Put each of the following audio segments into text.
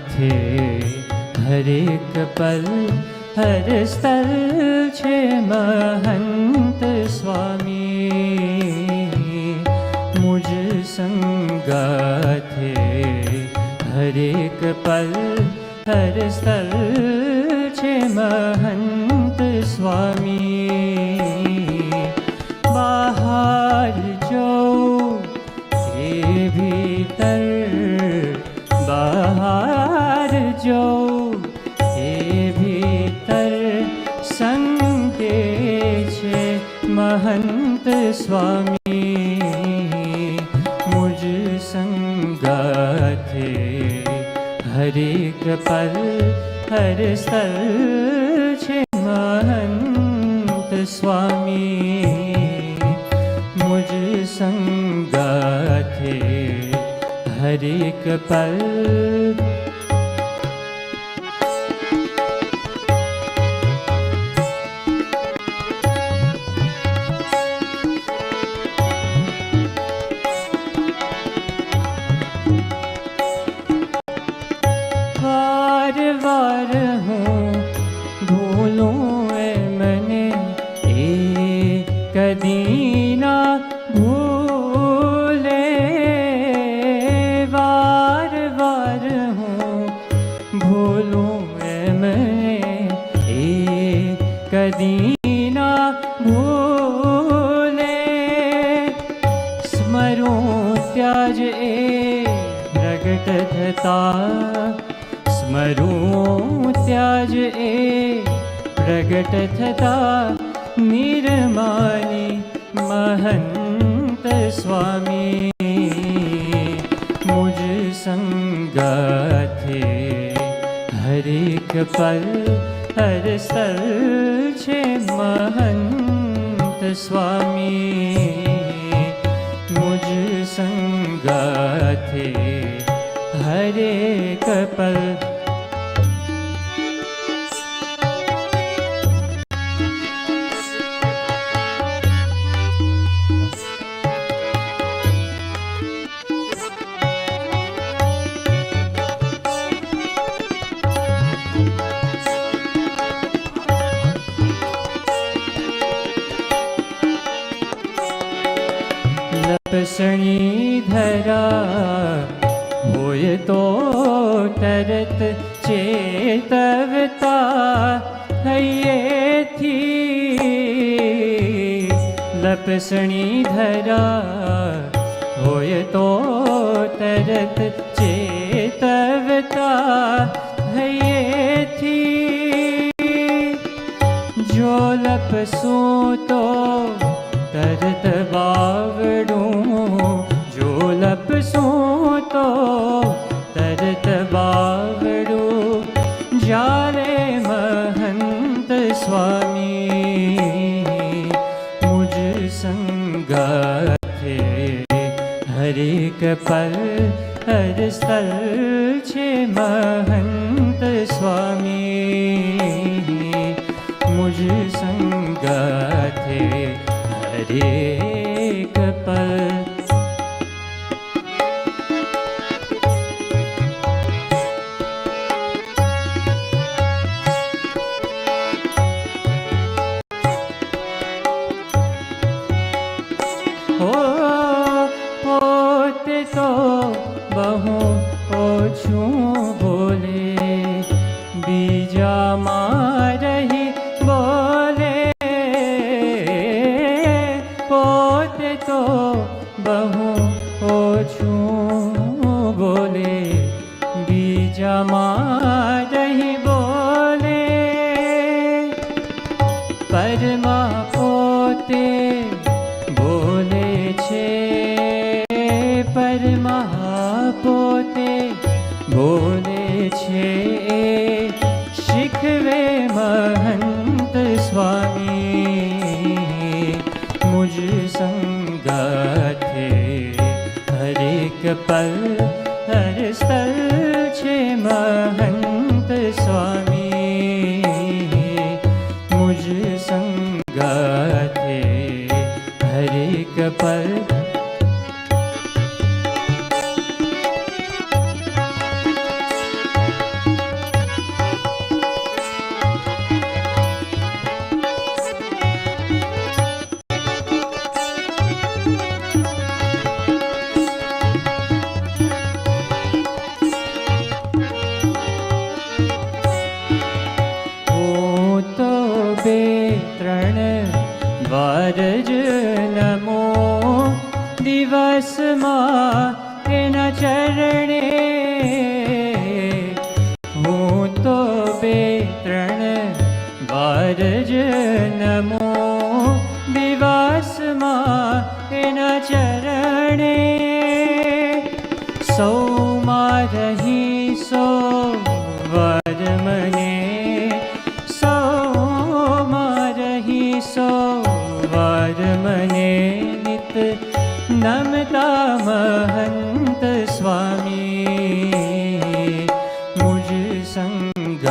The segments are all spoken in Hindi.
थे हरेक पल हर स्थल छे महंत स्वामी। मुझ संगा थे हरेक पल हर स्थल छे महंत स्वामी। बाहर जो के भीतर, बाहर जो के भीतर संगे छे महंत स्वामी। मुझ संगा थे हरेक पल हर स्थल छे महंत स्वामी। मुझ संगा थे हरेक पल। वार वार हूँ भूलूं मने ए कदी ना भूले। वार वार हूँ भूलूं मने ए कदी ना भूले। स्मरूं त्याज ए प्रगट थता, स्मरूं त्याज ए प्रगट थता निर्मानी महंत स्वामी। मुझ संगा थे हरेक पल हर स्थल छे महंत स्वामी। मुझ संगा थे हरेक पल। लपसणी धरा होय तो तरत चेतवता हये थी। लपसणी धरा होय तो तरत चेतवता हये थी। जो लपसूं तो तरत बावड़ूं, जो लपसूं तो तरत बावड़ूं। जाले महंत स्वामी मुझ संगा थे हरेक पल हर स्थल छे महंत स्वामी। मुझ संगा थे हरेक पल। ओ पोते तो बहु ओछूं बोले, बीजा मारही बोले। पोते तो बहु ओछूं बोले, बीजा मारही बोले। परमा पोते बोले छे, परमा पोते बोले छे। शिखवे महंत स्वामी मुझ संगा थे हरेक पल हर स्थल छे महंत स्वामी। मुझ संगा थे हरेक पल।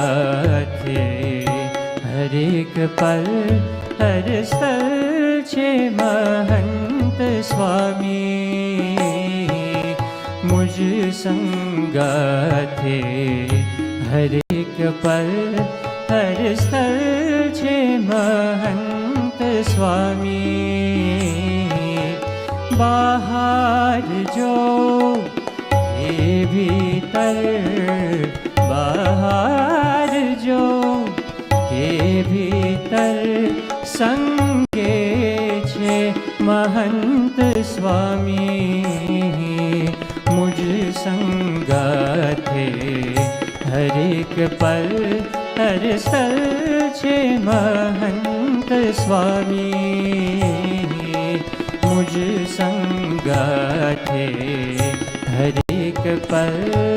સંગાથે હરેક પલ હરસ્થળ છે મહંત સ્વામી. મુજ સંગાથે હરેક પલ હરસ્થળ છે મહંત સ્વામી. બહાર જો એ ભીતર, બહાર જો કે ભીતર સંગે છે મહંત સ્વામી. મુજ સંગાથે હરેક પલ હરસ્થળ છે મહંત સ્વામી. મુજ સંગાથે હરેક પલ